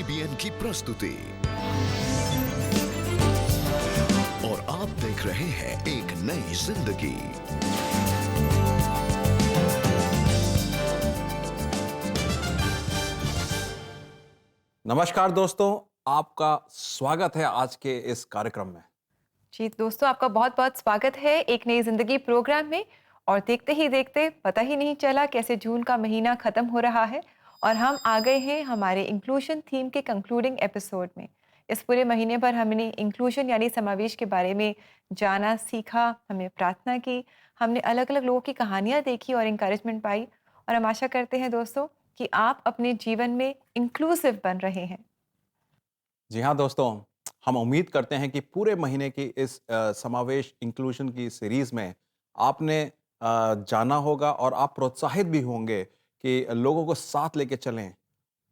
CBN की प्रस्तुति और आप देख रहे हैं एक नई जिंदगी। नमस्कार दोस्तों, आपका स्वागत है आज के इस कार्यक्रम में। जी दोस्तों, आपका बहुत बहुत स्वागत है एक नई जिंदगी प्रोग्राम में। और देखते ही देखते पता ही नहीं चला कैसे जून का महीना खत्म हो रहा है और हम आ गए हैं हमारे इंक्लूजन थीम के कंक्लूडिंग एपिसोड में। इस पूरे महीने भर हमने इंक्लूजन यानी समावेश के बारे में जाना, सीखा, हमने प्रार्थना की, हमने अलग अलग लोगों की कहानियाँ देखी और इंकरेजमेंट पाई। और हम आशा करते हैं दोस्तों कि आप अपने जीवन में इंक्लूसिव बन रहे हैं। जी हाँ दोस्तों, हम उम्मीद करते हैं कि पूरे महीने की इस समावेश इंक्लूजन की सीरीज में आपने जाना होगा और आप प्रोत्साहित भी होंगे कि लोगों को साथ लेके चलें,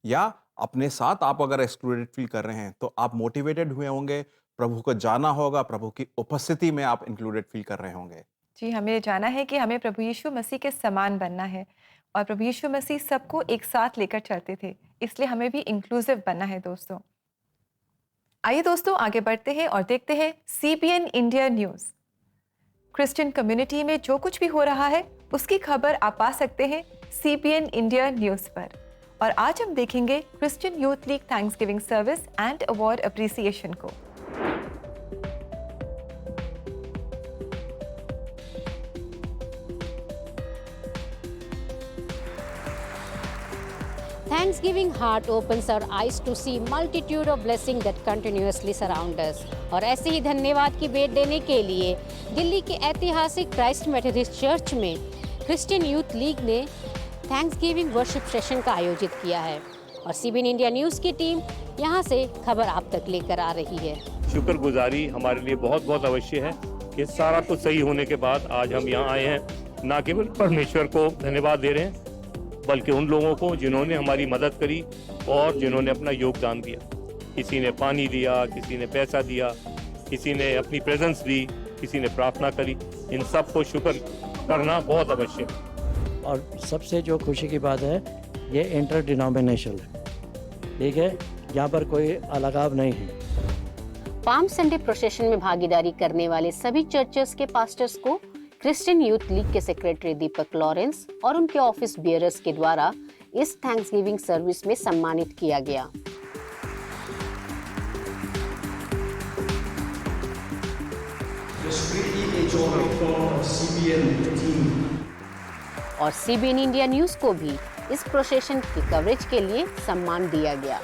या अपने साथ आप अगर एक्सक्लूडेड फील कर रहे हैं तो आप मोटिवेटेड हुए होंगे, प्रभु को जाना होगा, प्रभु की उपस्थिति में आप इंक्लूडेड फील कर रहे होंगे। जी, हमें जाना है कि हमें प्रभु यीशु मसीह के समान बनना है और प्रभु यीशु मसीह सबको एक साथ लेकर चलते थे, इसलिए हमें भी इंक्लूसिव बनना है दोस्तों। आइए दोस्तों आगे बढ़ते हैं और देखते हैं CBN India news. Christian community में जो कुछ भी हो रहा है उसकी खबर आप पा सकते हैं CBN इंडिया न्यूज़ पर। और आज हम देखेंगे Christian youth league Thanksgiving service and award appreciation को। Thanksgiving heart opens our eyes to see multitude of blessing that continuously surround us। और ऐसे ही धन्यवाद की भेंट देने के लिए दिल्ली के ऐतिहासिक क्राइस्ट मेथोडिस्ट चर्च में क्रिश्चियन यूथ लीग ने थैंक्सगिविंग वर्शिप सेशन का आयोजित किया है और CBN इंडिया न्यूज़ की टीम यहाँ से खबर आप तक लेकर आ रही है। शुक्रगुजारी हमारे लिए बहुत बहुत अवश्य है कि सारा कुछ सही होने के बाद आज हम यहाँ आए हैं, न केवल परमेश्वर को धन्यवाद दे रहे हैं बल्कि उन लोगों को जिन्होंने हमारी मदद करी और जिन्होंने अपना योगदान दिया। किसी ने पानी दिया, किसी ने पैसा दिया, किसी ने अपनी प्रेजेंस दी, किसी ने प्रार्थना करी। इन सब को शुक्र करना बहुत आवश्यक है। और सबसे जो खुशी की बात है, ये इंटर डिनोमिनेशनल है, ठीक है, यहाँ पर कोई अलगाव नहीं है। पाम संडे प्रोसेशन में भागीदारी करने वाले सभी चर्चेस के पास्टर्स को क्रिश्चियन यूथ लीग के सेक्रेटरी दीपक लॉरेंस और उनके ऑफिस बियरर्स के द्वारा इस थैंक्सगिविंग सर्विस में सम्मानित किया गया। और CBN इंडिया न्यूज़ को भी इस प्रोसेशन की कवरेज के लिए सम्मान दिया गया।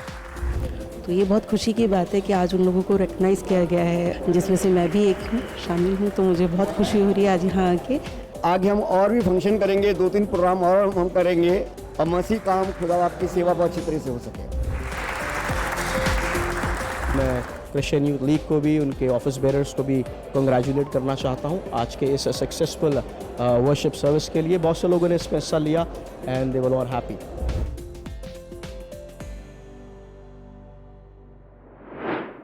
तो ये बहुत खुशी की बात है कि आज उन लोगों को रिकग्नाइज़ किया गया है, जिसमें से मैं भी एक हूँ, शामिल हूँ। तो मुझे बहुत खुशी हो रही है आज यहाँ आके। आगे हम और भी फंक्शन करेंगे, 2-3 प्रोग्राम और हम करेंगे और मसीह काम खुदा आपकी सेवा बहुत अच्छी तरह से हो सके। मैं क्रिश्चियन यूथ लीग को भी, उनके ऑफिस बेरर्स को भी कंग्रेचुलेट करना चाहता हूँ आज के इस सक्सेसफुल वर्शिप सर्विस के लिए। बहुत से लोगों ने इसमें हिस्सा लिया and they were all happy.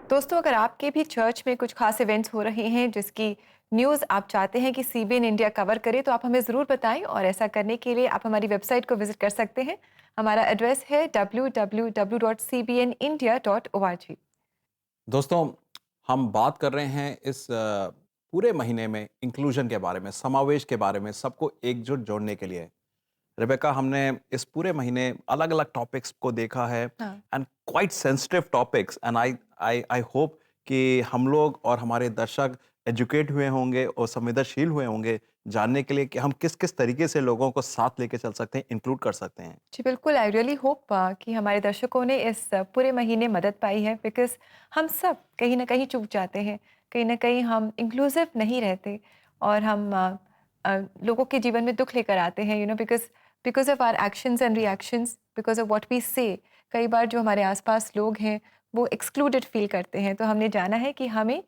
दोस्तों, अगर आपके भी चर्च में कुछ खास इवेंट्स हो रहे हैं जिसकी न्यूज़ आप चाहते हैं कि CBN इंडिया कवर करे, तो आप हमें ज़रूर बताएं। और ऐसा करने के लिए आप हमारी वेबसाइट को विजिट कर सकते हैं। हमारा एड्रेस है www.cbnindia.org। दोस्तों, हम बात कर रहे हैं इस पूरे महीने में इंक्लूजन के बारे में, समावेश के बारे में, सबको एकजुट जोड़ने के लिए। रेबेका, हमने इस पूरे महीने अलग अलग टॉपिक्स को देखा है and quite sensitive topics, and I hope कि हम लोग और हमारे दर्शक एजुकेट हुए होंगे और संवेदनशील हुए होंगे जानने के लिए कि हम किस किस तरीके से लोगों को साथ लेके चल सकते हैं, इंक्लूड कर सकते हैं। जी बिल्कुल, आई रियली होप कि हमारे दर्शकों ने इस पूरे महीने मदद पाई है, बिकॉज हम सब कहीं ना कहीं चूक जाते हैं, कहीं ना कहीं हम इंक्लूसिव नहीं रहते और हम लोगों के जीवन में दुख लेकर आते हैं, because of our actions and reactions, because of what we say. कई बार जो हमारे आसपास लोग हैं वो एक्सक्लूडेड फील करते हैं। तो हमने जाना है कि हमें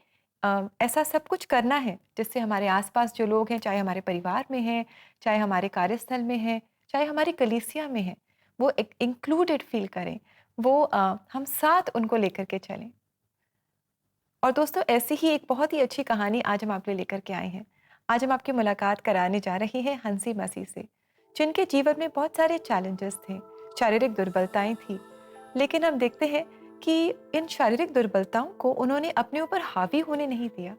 ऐसा सब कुछ करना है जिससे हमारे आसपास जो लोग हैं, चाहे हमारे परिवार में हैं, चाहे हमारे कार्यस्थल में हैं, चाहे हमारी कलीसिया में हैं, वो एक इंक्लूडेड फील करें, वो हम साथ उनको लेकर के चलें। और दोस्तों, ऐसी ही एक बहुत ही अच्छी कहानी आज हम आपके लिए लेकर के आए हैं। आज हम आपकी मुलाकात कराने जा रहे हैं हंसी मसीह से, जिनके जीवन में बहुत सारे चैलेंजेस थे, शारीरिक दुर्बलताएं थी, लेकिन हम देखते हैं कि इन शारीरिक दुर्बलताओं को उन्होंने अपने ऊपर हावी होने नहीं दिया।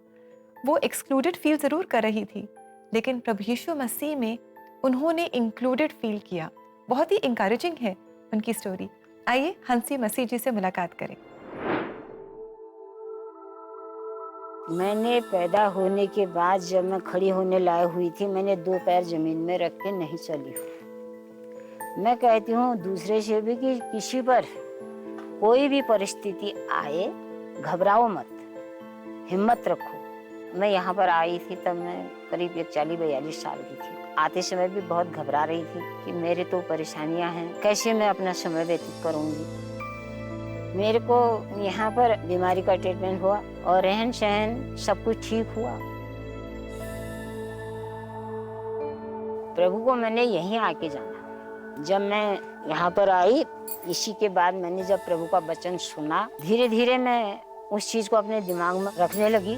वो एक्सक्लूडेड फील ज़रूर कर रही थी, लेकिन प्रभु यीशु मसीह में उन्होंने इंक्लूडेड फील किया। बहुत ही इंकरेजिंग है उनकी स्टोरी। आइए हंसी मसीह जी से मुलाकात करें। मैंने पैदा होने के बाद जब मैं खड़ी होने लायक हुई थी, मैंने 2 पैर जमीन में रख के नहीं चली हूँ। मैं कहती हूँ दूसरे से भी कि किसी पर कोई भी परिस्थिति आए, घबराओ मत, हिम्मत रखो। मैं यहाँ पर आई थी तब मैं करीब 40-42 साल की थी। आते समय भी बहुत घबरा रही थी कि मेरे तो परेशानियाँ हैं, कैसे मैं अपना समय व्यतीत करूँगी। मेरे को यहाँ पर बीमारी का ट्रीटमेंट हुआ और रहन सहन सब कुछ ठीक हुआ। प्रभु को मैंने यहीं आके जाना। जब मैं यहाँ पर आई, इसी के बाद मैंने जब प्रभु का वचन सुना, धीरे धीरे मैं उस चीज को अपने दिमाग में रखने लगी।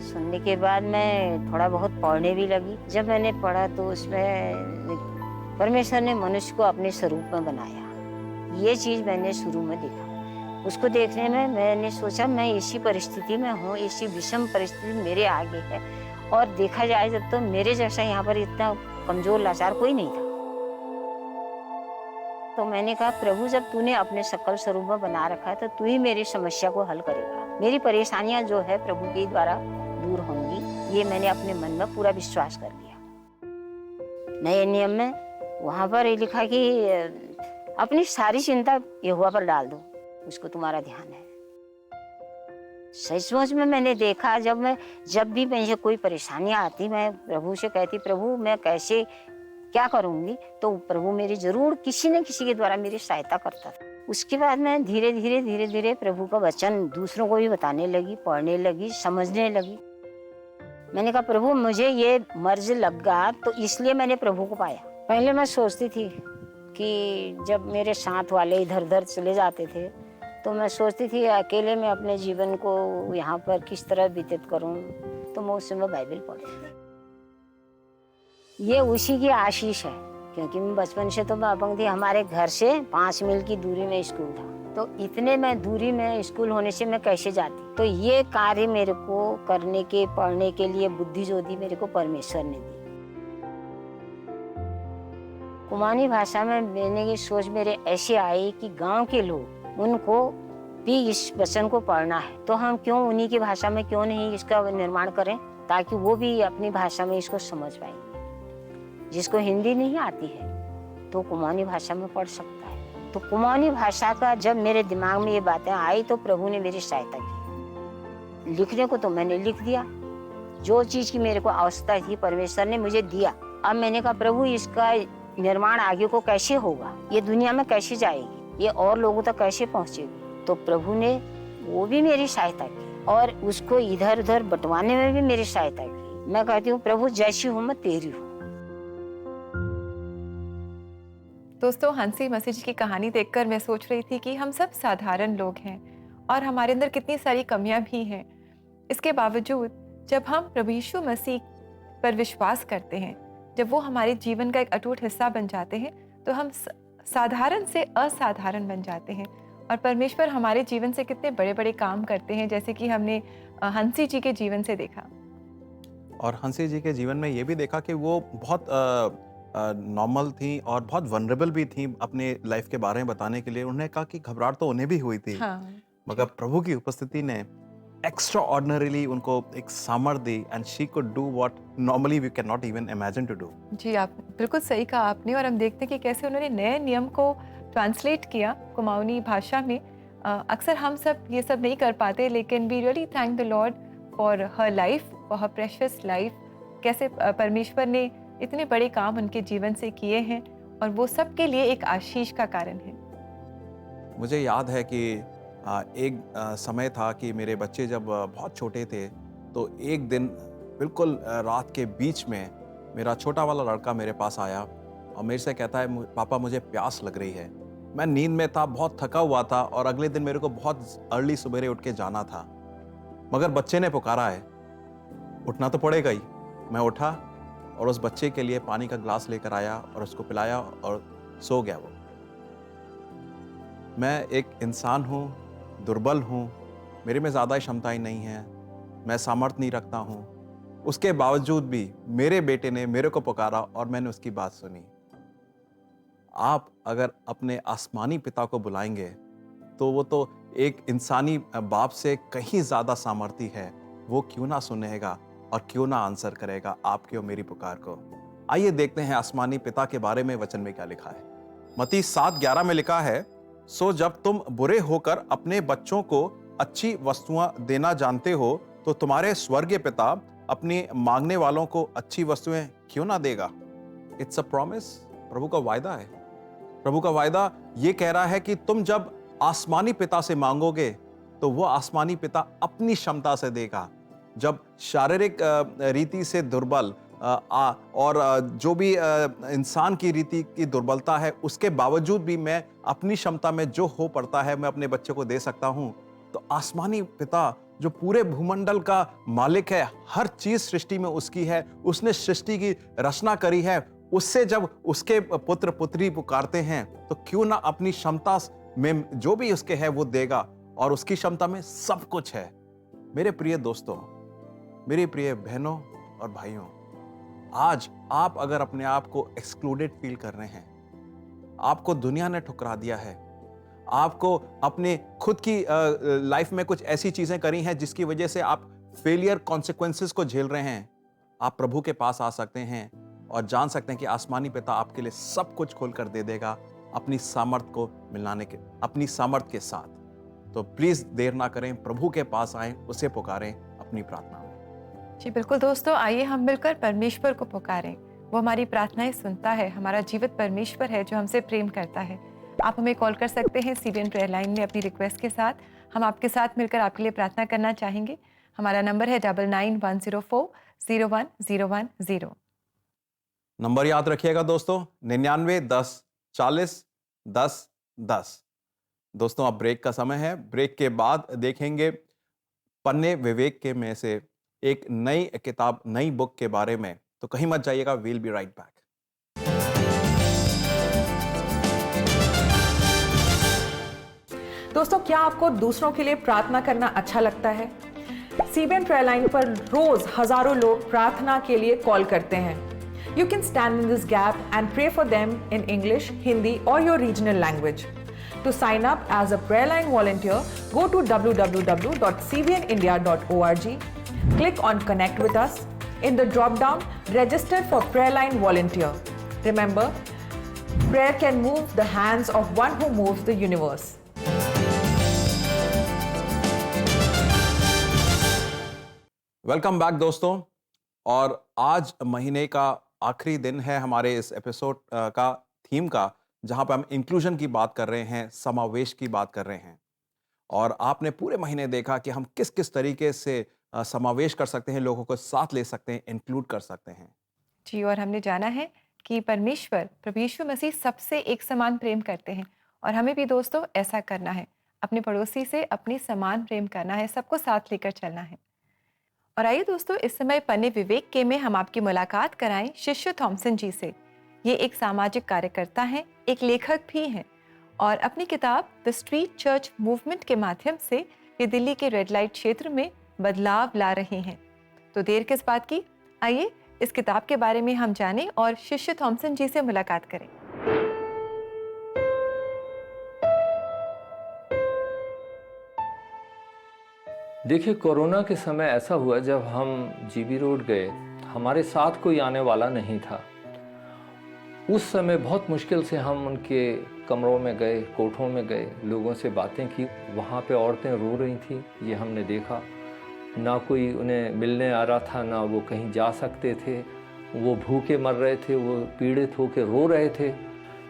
सुनने के बाद मैं थोड़ा बहुत पढ़ने भी लगी। जब मैंने पढ़ा तो उसमें परमेश्वर ने मनुष्य को अपने स्वरूप में बनाया। ये चीज मैंने शुरू में देखा। उसको देखने में मैंने सोचा मैं इसी परिस्थिति में हूँ, इसी विषम परिस्थिति मेरे आगे है, और देखा जाए जब तो मेरे जैसा यहाँ पर इतना कमजोर लाचार कोई नहीं था। तो मैंने कहा प्रभु जब तूने अपने सकल स्वरूप में बना रखा है तो तू ही मेरी समस्या को हल करेगा। मेरी परेशानियां जो है प्रभु के द्वारा दूर होंगी, ये मैंने अपने मन में पूरा विश्वास कर लिया। नए नियम में वहां पर ये लिखा कि अपनी सारी चिंता यहोवा पर डाल दो, उसको तुम्हारा ध्यान है। सचमुच में मैंने देखा जब भी मुझे कोई परेशानियां आती, मैं प्रभु से कहती प्रभु मैं कैसे क्या करूंगी, तो प्रभु मेरी जरूर किसी न किसी के द्वारा मेरी सहायता करता था। उसके बाद मैं धीरे धीरे प्रभु का वचन दूसरों को भी बताने लगी, पढ़ने लगी, समझने लगी। मैंने कहा प्रभु मुझे ये मर्ज लगा, तो इसलिए मैंने प्रभु को पाया। पहले मैं सोचती थी कि जब मेरे साथ वाले इधर उधर चले जाते थे तो मैं सोचती थी अकेले में अपने जीवन को यहाँ पर किस तरह व्यतीत करूँ, तो मैं उस समय बाइबल पढ़ती थी। ये उसी की आशीष है, क्योंकि मैं बचपन से तो मैं अपंग थी। हमारे घर से 5 मील की दूरी में स्कूल था, तो इतने में दूरी में स्कूल होने से मैं कैसे जाती। तो ये कार्य मेरे को करने के, पढ़ने के लिए बुद्धि जो दी मेरे को परमेश्वर ने दी। कुमानी भाषा में मैंने ये सोच मेरे ऐसे आई कि गांव के लोग, उनको भी इस वचन को पढ़ना है, तो हम क्यों उन्हीं की भाषा में क्यों नहीं इसका निर्माण करें, ताकि वो भी अपनी भाषा में इसको समझ पाएंगे। जिसको हिंदी नहीं आती है तो कुमानी भाषा में पढ़ सकता है। तो कुमानी भाषा का जब मेरे दिमाग में ये बातें आई तो प्रभु ने मेरी सहायता की। लिखने को तो मैंने लिख दिया, जो चीज की मेरे को आवश्यकता थी परमेश्वर ने मुझे दिया। अब मैंने कहा प्रभु इसका निर्माण आगे को कैसे होगा, ये दुनिया में कैसे जाएगी, ये और लोगों तक कैसे पहुंचेगी। तो प्रभु ने वो भी मेरी सहायता की और उसको इधर उधर बंटवाने में भी मेरी सहायता की। मैं कहती हूँ प्रभु जैसी हूँ मैं तेरी हूँ। दोस्तों हंसी मसीह जी की कहानी देखकर मैं सोच रही थी कि हम सब साधारण लोग हैं और हमारे अंदर कितनी सारी कमियां भी हैं। इसके बावजूद जब हम प्रभु यीशु मसीह पर विश्वास करते हैं, जब वो हमारे जीवन का एक अटूट हिस्सा बन जाते हैं, तो हम साधारण से असाधारण बन जाते हैं और परमेश्वर हमारे जीवन से कितने बड़े बड़े काम करते हैं, जैसे कि हमने हंसी जी के जीवन से देखा। और हंसी जी के जीवन में ये भी देखा कि वो बहुत नॉर्मल थी और बहुत वनरेबल भी थी अपने लाइफ के बारे में बताने के लिए। उन्होंने कहा कि घबराहट तो उन्हें भी हुई थी, मगर प्रभु की उपस्थिति ने एक्स्ट्रा ऑर्डिनरीली उनको एक सामर्थ्य दी and she could do what normally we can not even imagine to do. जी आप बिल्कुल सही कहा आपने। और हम देखते हैं कि कैसे उन्होंने नए नियम को ट्रांसलेट किया कुमाऊनी भाषा में। अक्सर हम सब ये सब नहीं कर पाते, लेकिन we really thank the Lord for her life, for her precious life. कैसे परमेश्वर ने इतने बड़े काम उनके जीवन से किए हैं और वो सबके लिए एक आशीष का कारण है। मुझे याद है कि एक समय था कि मेरे बच्चे जब बहुत छोटे थे, तो एक दिन बिल्कुल रात के बीच में मेरा छोटा वाला लड़का मेरे पास आया और मेरे से कहता है पापा मुझे प्यास लग रही है। मैं नींद में था, बहुत थका हुआ था और अगले दिन मेरे को बहुत अर्ली सुबह उठ के जाना था, मगर बच्चे ने पुकारा है, उठना तो पड़ेगा ही। मैं उठा और उस बच्चे के लिए पानी का ग्लास लेकर आया और उसको पिलाया और सो गया वो। मैं एक इंसान हूँ, दुर्बल हूँ, मेरे में ज़्यादा क्षमताएं नहीं हैं, मैं सामर्थ्य नहीं रखता हूँ। उसके बावजूद भी मेरे बेटे ने मेरे को पुकारा और मैंने उसकी बात सुनी। आप अगर अपने आसमानी पिता को बुलाएंगे तो वो तो एक इंसानी बाप से कहीं ज़्यादा सामर्थ्य है। वो क्यों ना सुनेगा और क्यों ना आंसर करेगा आपकी और मेरी पुकार को। आइए देखते हैं आसमानी पिता के बारे में वचन में क्या लिखा है। मत्ती 7:11 में लिखा है, सो जब तुम बुरे होकर अपने बच्चों को अच्छी वस्तुएं देना जानते हो तो तुम्हारे स्वर्गीय पिता अपनी मांगने वालों को अच्छी वस्तुएं क्यों ना देगा। इट्स अ प्रॉमिस, प्रभु का वायदा है। प्रभु का वायदा ये कह रहा है कि तुम जब आसमानी पिता से मांगोगे तो वो आसमानी पिता अपनी क्षमता से देगा। जब शारीरिक रीति से दुर्बल और जो भी इंसान की रीति की दुर्बलता है उसके बावजूद भी मैं अपनी क्षमता में जो हो पड़ता है मैं अपने बच्चे को दे सकता हूं, तो आसमानी पिता जो पूरे भूमंडल का मालिक है, हर चीज सृष्टि में उसकी है, उसने सृष्टि की रचना करी है, उससे जब उसके पुत्र पुत्री पुकारते हैं तो क्यों ना अपनी क्षमता में जो भी उसके है वो देगा, और उसकी क्षमता में सब कुछ है। मेरे प्रिय दोस्तों, मेरी प्रिय बहनों और भाइयों, आज आप अगर अपने आप को एक्सक्लूडेड फील कर रहे हैं, आपको दुनिया ने ठुकरा दिया है, आपको अपने खुद की लाइफ में कुछ ऐसी चीजें करी हैं जिसकी वजह से आप फेलियर कॉन्सिक्वेंसेस को झेल रहे हैं, आप प्रभु के पास आ सकते हैं और जान सकते हैं कि आसमानी पिता आपके लिए सब कुछ खोल कर दे देगा अपनी सामर्थ को मिलाने के, अपनी सामर्थ के साथ। तो प्लीज देर ना करें, प्रभु के पास आएं, उसे पुकारें अपनी प्रार्थना में। जी बिल्कुल दोस्तों, आइए हम मिलकर परमेश्वर को पुकारें। वो हमारी प्रार्थनाएं सुनता है, हमारा जीवित परमेश्वर है जो हमसे प्रेम करता है। आप हमें कॉल कर सकते हैं सीबीएन प्रेयर लाइन में अपनी रिक्वेस्ट के साथ। हम आपके साथ मिलकर आपके लिए प्रार्थना करना चाहेंगे। हमारा नंबर है 9910401010। नंबर याद रखिएगा दोस्तों, 99 10 40 10 10। दोस्तों अब ब्रेक का समय है। ब्रेक के बाद देखेंगे पन्ने विवेक के में से एक नई किताब, नई बुक के बारे में। तो कहीं मत जाइएगा, वील बी राइट बैक। दोस्तों, क्या आपको दूसरों के लिए प्रार्थना करना अच्छा लगता है? सीबीएन प्रेयर लाइन पर रोज हजारों लोग प्रार्थना के लिए कॉल करते हैं। You can stand in this gap and pray for them in English, Hindi or your regional language. To sign up as a prayer line volunteer, go to www.cbnindia.org. Click on Connect with us. In the drop-down, register for prayer line volunteer. Remember, prayer can move the hands of one who moves the universe. Welcome back दोस्तों। और आज महीने का आखिरी दिन है हमारे इस एपिसोड का थीम का, जहां पर हम इंक्लूजन की बात कर रहे हैं, समावेश की बात कर रहे हैं। और आपने पूरे महीने देखा कि हम किस किस तरीके से समावेश कर सकते हैं, लोगों को साथ ले सकते हैं, इंक्लूड कर सकते हैं। जी, और हमने जाना है कि परमेश्वर प्रभु यीशु मसीह सबसे एक समान प्रेम करते हैं, और हमें भी दोस्तों ऐसा करना है। अपने पड़ोसी से अपनी समान प्रेम करना है, सबको साथ लेकर चलना है। और आइए दोस्तों, इस समय पन्ने विवेक के में हम आपकी मुलाकात कराएं शिष्य थॉमसन जी से। ये एक सामाजिक कार्यकर्ता हैं, एक लेखक भी हैं, और अपनी किताब द स्ट्रीट चर्च मूवमेंट के माध्यम से ये दिल्ली के रेड लाइट क्षेत्र में बदलाव ला रहे हैं। तो देर किस बात की, आइए इस किताब के बारे में हम जानें और शिष्य थॉमसन जी से मुलाकात करें। देखिए, कोरोना के समय ऐसा हुआ जब हम जीबी रोड गए, हमारे साथ कोई आने वाला नहीं था। उस समय बहुत मुश्किल से हम उनके कमरों में गए, कोठों में गए, लोगों से बातें की। वहाँ पे औरतें रो रही थी, ये हमने देखा। ना कोई उन्हें मिलने आ रहा था, ना वो कहीं जा सकते थे। वो भूखे मर रहे थे, वो पीड़ित होकर रो रहे थे।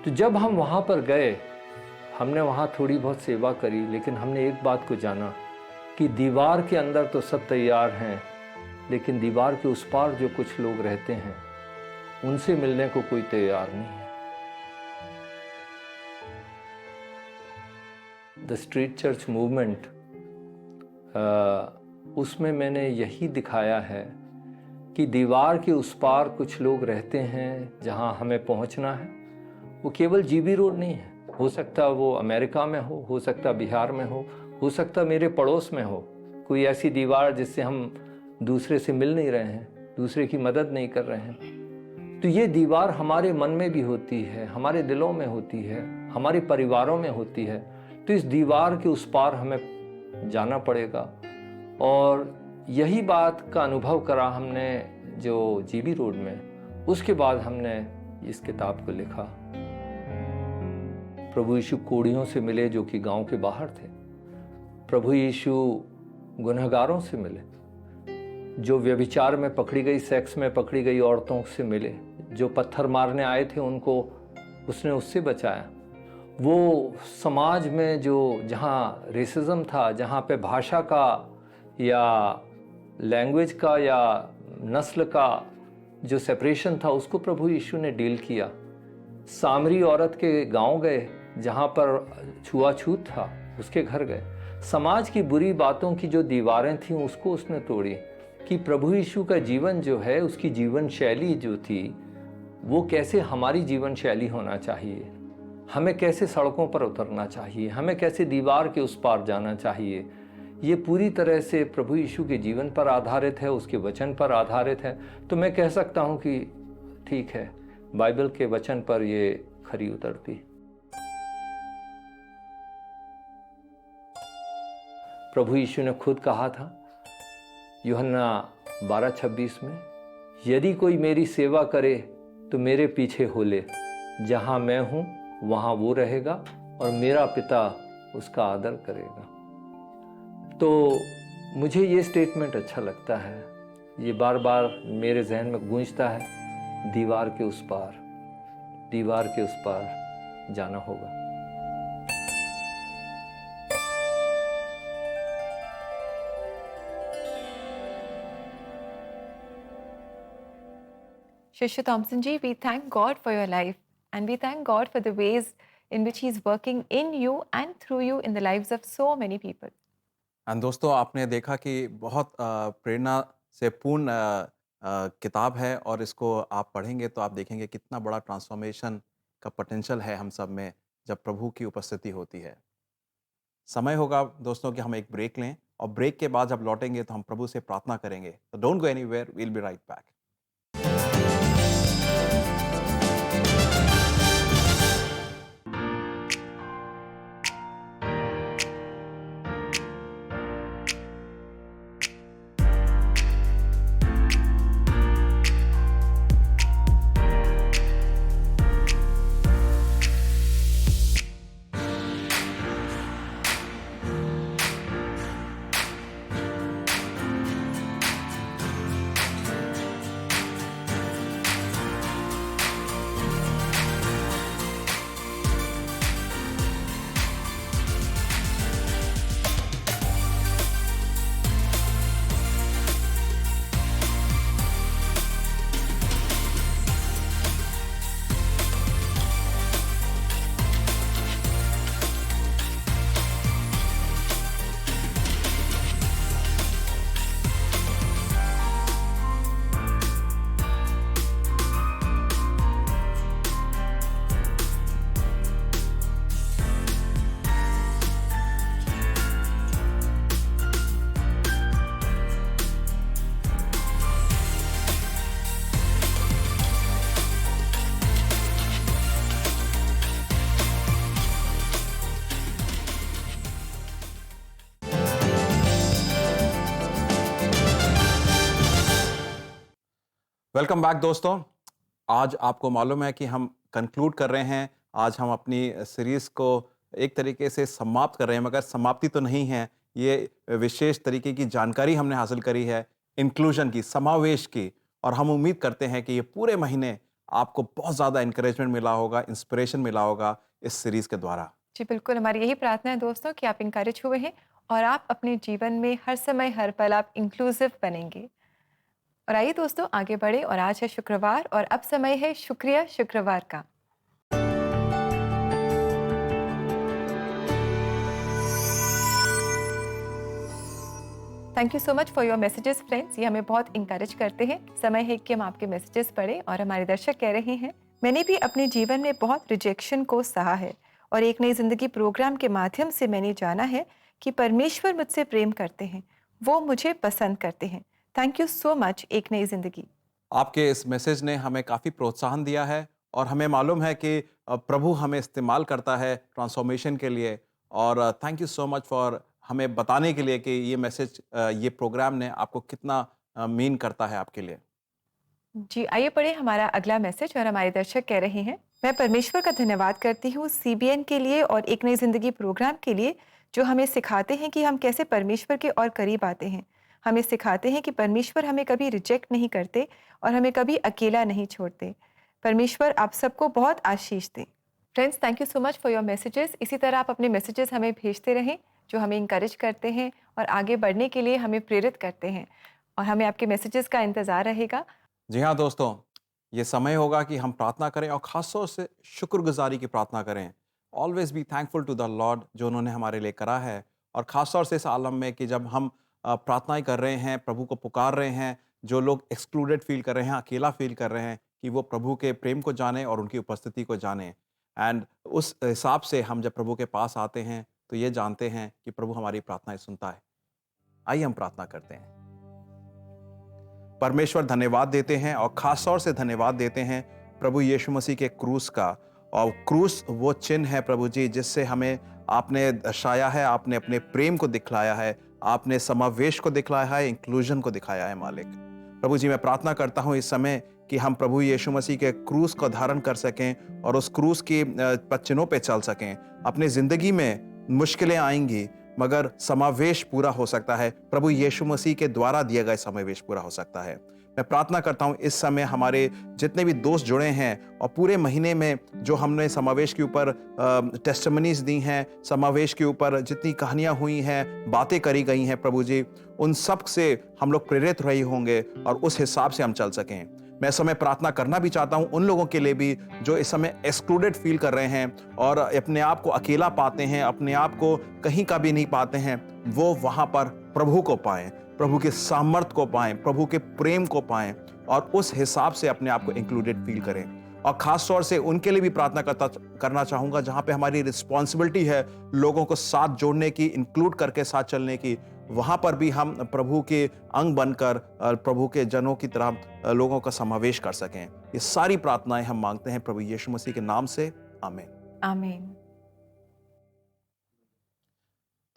तो जब हम वहाँ पर गए, हमने वहाँ थोड़ी बहुत सेवा करी, लेकिन हमने एक बात को जाना कि दीवार के अंदर तो सब तैयार हैं, लेकिन दीवार के उस पार जो कुछ लोग रहते हैं, उनसे मिलने को कोई तैयार नहीं है। द स्ट्रीट चर्च मूवमेंट, उसमें मैंने यही दिखाया है कि दीवार के उस पार कुछ लोग रहते हैं जहां हमें पहुंचना है। वो केवल जीबी रोड नहीं है, हो सकता वो अमेरिका में हो सकता बिहार में हो सकता मेरे पड़ोस में हो, कोई ऐसी दीवार जिससे हम दूसरे से मिल नहीं रहे हैं, दूसरे की मदद नहीं कर रहे हैं। तो ये दीवार हमारे मन में भी होती है, हमारे दिलों में होती है, हमारे परिवारों में होती है। तो इस दीवार के उस पार हमें जाना पड़ेगा। और यही बात का अनुभव करा हमने जो जीबी रोड में। उसके बाद हमने इस किताब को लिखा। प्रभु यीशु कोढ़ियों से मिले जो कि गांव के बाहर थे। प्रभु यीशु गुनहगारों से मिले, जो व्यभिचार में पकड़ी गई, सेक्स में पकड़ी गई औरतों से मिले, जो पत्थर मारने आए थे उनको उसने उससे बचाया। वो समाज में जो जहाँ रेसिज्म था, जहाँ पे भाषा का या लैंग्वेज का या नस्ल का जो सेपरेशन था, उसको प्रभु यीशु ने डील किया। सामरी औरत के गांव गए जहाँ पर छुआछूत था, उसके घर गए। समाज की बुरी बातों की जो दीवारें थीं उसको उसने तोड़ी कि प्रभु यीशु का जीवन जो है, उसकी जीवन शैली जो थी वो कैसे हमारी जीवन शैली होना चाहिए, हमें कैसे सड़कों पर उतरना चाहिए, हमें कैसे दीवार के उस पार जाना चाहिए। ये पूरी तरह से प्रभु यीशु के जीवन पर आधारित है, उसके वचन पर आधारित है। तो मैं कह सकता हूँ कि ठीक है, बाइबल के वचन पर ये खरी उतरती। प्रभु यीशु ने खुद कहा था यूहन्ना 12:26 में, यदि कोई मेरी सेवा करे तो मेरे पीछे हो ले, जहाँ मैं हूँ वहाँ वो रहेगा और मेरा पिता उसका आदर करेगा। तो मुझे ये स्टेटमेंट अच्छा लगता है, ये बार बार मेरे जहन में गूंजता है, दीवार के उस पार, दीवार के उस पार जाना होगा। Shishya Thompson ji, we thank God for your life and we thank God for the ways in which He is working in you and through you in the lives of so many people. And दोस्तों, आपने देखा कि बहुत प्रेरणा से पूर्ण किताब है और इसको आप पढ़ेंगे तो आप देखेंगे कितना बड़ा ट्रांसफॉर्मेशन का पोटेंशियल है हम सब में जब प्रभु की उपस्थिति होती है। समय होगा दोस्तों कि हम एक ब्रेक लें और ब्रेक के बाद जब लौटेंगे तो हम प्रभु से प्रार्थना करेंगे। तो don't go anywhere, we will be right back. Welcome back दोस्तों। आज आपको मालूम है कि हम कंक्लूड कर रहे हैं, आज हम अपनी सीरीज़ को एक तरीके से समाप्त कर रहे हैं, मगर समाप्ति तो नहीं है। ये विशेष तरीके की जानकारी हमने हासिल करी है इंक्लूजन की, समावेश की, और हम उम्मीद करते हैं कि ये पूरे महीने आपको बहुत ज़्यादा इंकरेजमेंट मिला होगा, इंस्पिरेशन मिला होगा इस सीरीज़ के द्वारा। जी बिल्कुल, हमारी यही प्रार्थना है दोस्तों कि आप इंकरेज हुए हैं और आप अपने जीवन में हर समय हर पल आप इंक्लूसिव बनेंगे। और आइए दोस्तों आगे बढ़े, और आज है शुक्रवार और अब समय है शुक्रिया शुक्रवार का। Thank you so much for your messages friends, ये हमें बहुत इंकरेज करते हैं। समय है कि हम आपके मैसेजेस पढ़ें। और हमारे दर्शक कह रहे हैं, मैंने भी अपने जीवन में बहुत रिजेक्शन को सहा है और एक नई ज़िंदगी प्रोग्राम के माध्यम से मैंने जाना है कि परमेश्वर मुझसे प्रेम करते हैं, वो मुझे पसंद करते हैं। थैंक यू सो मच एक नई ज़िंदगी। आपके इस मैसेज ने हमें काफ़ी प्रोत्साहन दिया है और हमें मालूम है कि प्रभु हमें इस्तेमाल करता है ट्रांसफॉर्मेशन के लिए। और thank you so much for हमें बताने के लिए कि ये मैसेज, ये प्रोग्राम ने आपको कितना मीन करता है आपके लिए। जी, आइए पढ़े हमारा अगला मैसेज। और हमारे दर्शक कह रहे हैं, मैं परमेश्वर का धन्यवाद करती हूँ CBN के लिए और एक नई ज़िंदगी प्रोग्राम के लिए, जो हमें सिखाते हैं कि हम कैसे परमेश्वर के और करीब आते हैं। हमें सिखाते हैं कि परमेश्वर हमें कभी रिजेक्ट नहीं करते और हमें कभी अकेला नहीं छोड़ते। परमेश्वर आप सबको बहुत आशीष दे। Friends, thank you so much for your messages. इसी तरह आप अपने मैसेजेस हमें भेजते रहें, जो हमें इंकरेज करते हैं और आगे बढ़ने के लिए हमें प्रेरित करते हैं, और हमें आपके मैसेजेस का इंतज़ार रहेगा। जी हाँ दोस्तों, ये समय होगा कि हम प्रार्थना करें और ख़ास तौर से शुक्रगुजारी की प्रार्थना करें। Always be thankful to the Lord, जो उन्होंने हमारे लिए करा है। और ख़ास तौर से इस आलम में कि जब हम प्रार्थनाएं कर रहे हैं, प्रभु को पुकार रहे हैं, जो लोग एक्सक्लूडेड फील कर रहे हैं, अकेला फील कर रहे हैं, कि वो प्रभु के प्रेम को जाने और उनकी उपस्थिति को जाने। एंड उस हिसाब से हम जब प्रभु के पास आते हैं तो ये जानते हैं कि प्रभु हमारी प्रार्थनाएं सुनता है। आइए हम प्रार्थना करते हैं। परमेश्वर, धन्यवाद देते हैं और ख़ास तौर से धन्यवाद देते हैं प्रभु यीशु मसीह के क्रूस का। और क्रूस वो चिन्ह है प्रभु जी, जिससे हमें आपने दर्शाया है, आपने अपने प्रेम को दिखलाया है, आपने समावेश को दिखलाया है, इंक्लूजन को दिखाया है मालिक। प्रभु जी, मैं प्रार्थना करता हूँ इस समय कि हम प्रभु यीशु मसीह के क्रूस को धारण कर सकें और उस क्रूस की चिन्हों पे चल सकें। अपनी ज़िंदगी में मुश्किलें आएंगी, मगर समावेश पूरा हो सकता है। प्रभु यीशु मसीह के द्वारा दिया गया समावेश पूरा हो सकता है। मैं प्रार्थना करता हूँ इस समय हमारे जितने भी दोस्त जुड़े हैं और पूरे महीने में जो हमने समावेश के ऊपर टेस्टिमनीज दी हैं, समावेश के ऊपर जितनी कहानियाँ हुई हैं, बातें करी गई हैं, प्रभु जी उन सब से हम लोग प्रेरित रहे होंगे और उस हिसाब से हम चल सकें। मैं इस समय प्रार्थना करना भी चाहता हूं उन लोगों के लिए भी जो इस समय एक्सक्लूडेड फील कर रहे हैं और अपने आप को अकेला पाते हैं, अपने आप को कहीं का भी नहीं पाते हैं। वो वहां पर प्रभु को पाएं, प्रभु के सामर्थ को पाएं, प्रभु के प्रेम को पाएं और उस हिसाब से अपने आप को इंक्लूडेड फील करें। और खास तौर से उनके लिए भी प्रार्थना करना चाहूँगा जहाँ पे हमारी रिस्पॉन्सिबिलिटी है लोगों को साथ जोड़ने की, इंक्लूड करके साथ चलने की। वहाँ पर भी हम प्रभु के अंग बनकर प्रभु के जनों की तरह लोगों का समावेश कर सकें। ये सारी प्रार्थनाएं हम मांगते हैं प्रभु यीशु मसीह के नाम से, आमीन। आमीन।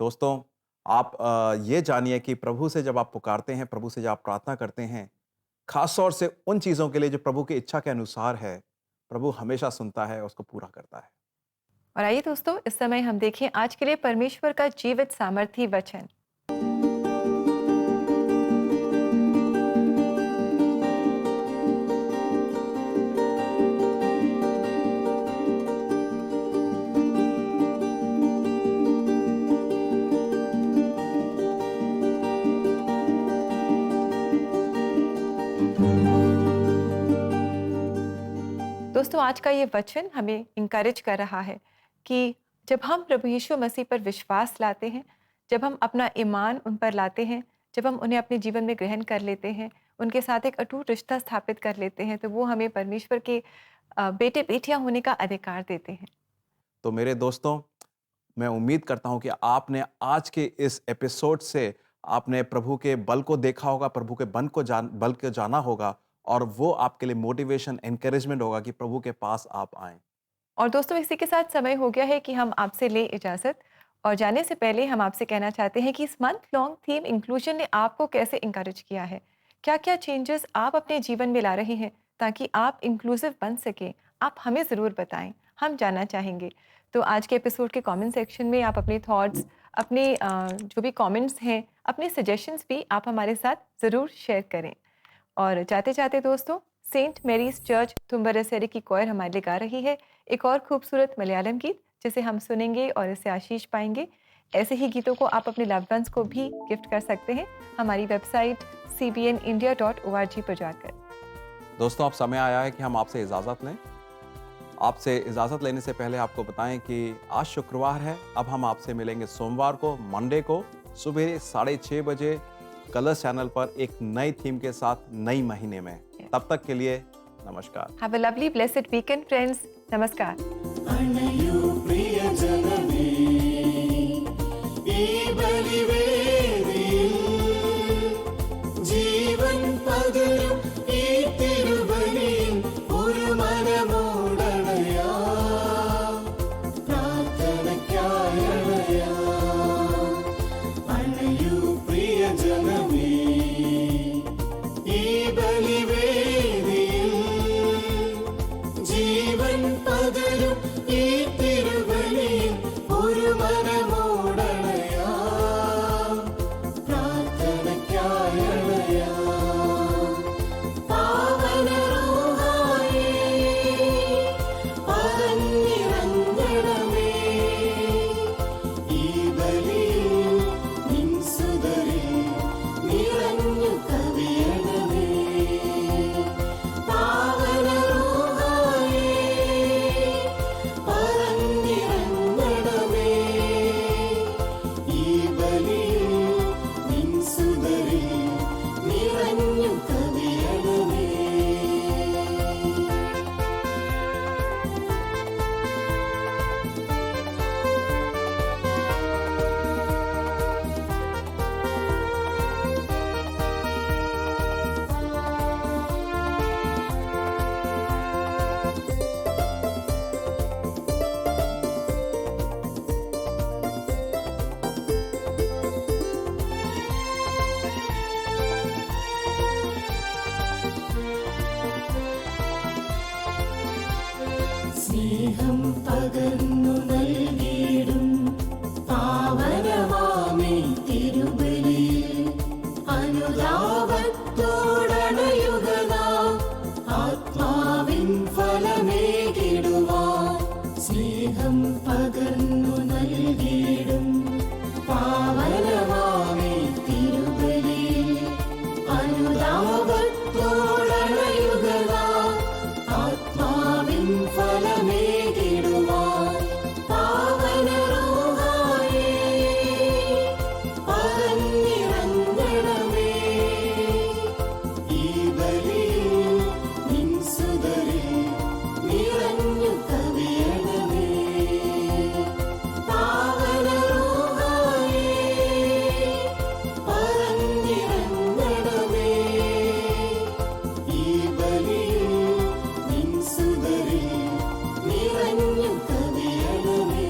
दोस्तों, आप ये जानिए कि प्रभु से जब आप पुकारते हैं, प्रभु से जब आप प्रार्थना करते हैं, खास तौर से उन चीज़ों के लिए जो प्रभु की इच्छा के अनुसार है, प्रभु हमेशा सुनता है, उसको पूरा करता है। और आइए दोस्तों, इस समय हम देखें आज के लिए परमेश्वर का जीवित सामर्थी वचन। दोस्तों, आज का ये वचन हमें इंकरेज कर रहा है कि जब हम प्रभु यीशु मसीह पर विश्वास लाते हैं, जब हम अपना ईमान उन पर लाते हैं, जब हम उन्हें अपने जीवन में ग्रहण कर लेते हैं, उनके साथ एक अटूट रिश्ता स्थापित कर लेते हैं, तो वो हमें परमेश्वर के बेटे बेटियां होने का अधिकार देते हैं। तो मेरे दोस्तों, मैं उम्मीद करता हूं कि आपने आज के इस एपिसोड से आपने प्रभु के बल को देखा होगा, प्रभु के बल को जाना होगा और वो आपके लिए मोटिवेशन, एनकरेजमेंट होगा कि प्रभु के पास आप आएं। और दोस्तों, इसी के साथ समय हो गया है कि हम आपसे ले इजाज़त। और जाने से पहले हम आपसे कहना चाहते हैं कि इस मंथ लॉन्ग थीम इंक्लूजन ने आपको कैसे इंकरेज किया है, क्या क्या चेंजेस आप अपने जीवन में ला रहे हैं ताकि आप इंक्लूसिव बन सकें। आप हमें ज़रूर बताएं, हम जानना चाहेंगे। तो आज के एपिसोड के कमेंट सेक्शन में आप अपने थॉट्स, अपने जो भी कमेंट्स हैं, अपने सजेशंस भी आप हमारे साथ ज़रूर शेयर करें। और जाते जाते दोस्तों, सेंट मैरीज चर्च तुम्बरसेरी की कोयर हमारे लिए गा रही है एक और खूबसूरत मलयालम गीत, जिसे हम सुनेंगे और इससे आशीष पाएंगे। ऐसे ही गीतों को आप अपने लव्ड वंस को भी गिफ्ट कर सकते हैं हमारी वेबसाइट cbnindia.org पर जाकर। दोस्तों, अब समय आया है कि हम आपसे इजाज़त लें। आपसे इजाज़त लेने से पहले आपको बताएं कि आज शुक्रवार है। अब हम आपसे मिलेंगे सोमवार को, मंडे को सुबह 6:30 बजे कलर्स चैनल पर एक नई थीम के साथ, नई महीने में। तब तक के लिए नमस्कार। Have a lovely blessed weekend friends. नमस्कार। മനമോടണയാ പ്രാർത്ഥനയ്ക്കായണയാ അണയൂ പ്രിയജനമേ ഈ ബലിവേദിയിൽ ജീവൻ പകരും ഈ തിരുബലിയിൽ ഒരു മനമോടണയാ പ്രാർത്ഥനയ്ക്കായണയാ പാവന റൂഹായേ പറന്നിറങ്ങണമേ ഈ ബലിയിൽ നിൻ സുതരിൽ നിറഞ്ഞു കവിയണമേ പാവന റൂഹായേ പറന്നിറങ്ങണമേ ഈ ബലിയിൽ നിൻ സുതരിൽ നിറഞ്ഞു കവിയണമേ സ്നേഹം പകർന്നു നൽകിയിടും പാവനമാമേ തിരുബലിയിൽ അനുതാപത്തോടണയുക നാം ആത്മാവിൻ ഫലമേകിടുവാൻ സ്നേഹം പകർന്നു നൽകിയിടും പാവനമാമേ തിരുബലിയിൽ അനുതാപത്തോടണയുക നാം ആത്മാവിൻ ഫലമേകിടുവാൻ പാവന റൂഹായേ പറന്നിറങ്ങണമേ ഈ ബലിയിൽ നിൻ സുതരിൽ നിറഞ്ഞു കവിയണമേ പാവന റൂഹായേ പറന്നിറങ്ങണമേ ഈ ബലിയിൽ നിൻ സുതരിൽ നിറഞ്ഞു കവിയണമേ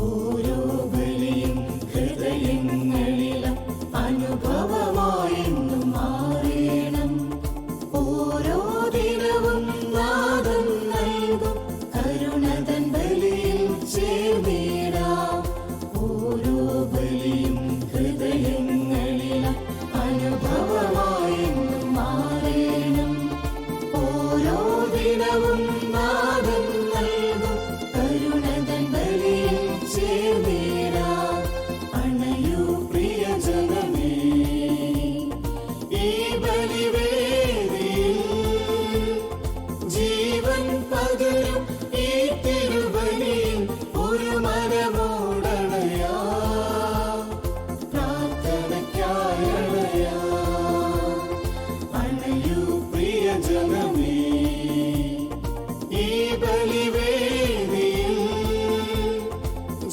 ഓരോ ബലിയും ഹൃദയങ്ങളിലും അനുഭവമായെന്നും മാറേണം ഓരോ ദിനവും നാദം നൽകും കരുണതൻ ബലിയിൽ ചേർന്നിടാം ഓരോ ബലിയും ഹൃദയങ്ങളിലും അനുഭവമായെന്നും മാറേണം ഓരോ ദിനവും നാദം നൽകും കരുണതൻ ബലിയിൽ ചേർന്നിടാം അണയൂ പ്രിയജനമേ ഈ ബലിവേദിയിൽ ജീവൻ പകരും ഈ തിരുബലിയിൽ ഒരു മനമോടണയാ പ്രാർത്ഥനയ്ക്കായണയാ അണയൂ പ്രിയജനമേ ഈ ബലിവേദിയിൽ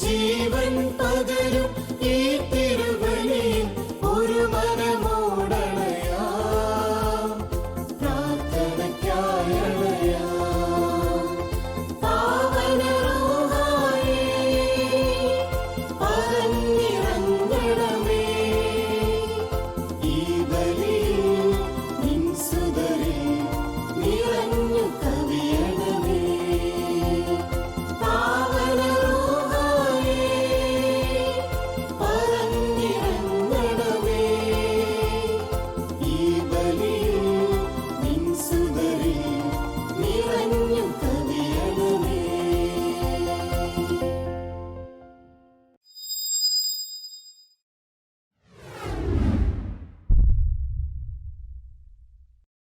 ജീവൻ പകരും ഈ തിരുബലിയിൽ ഒരു മനമോടണയാ പ്രാർത്ഥനയ്ക്കായണയാ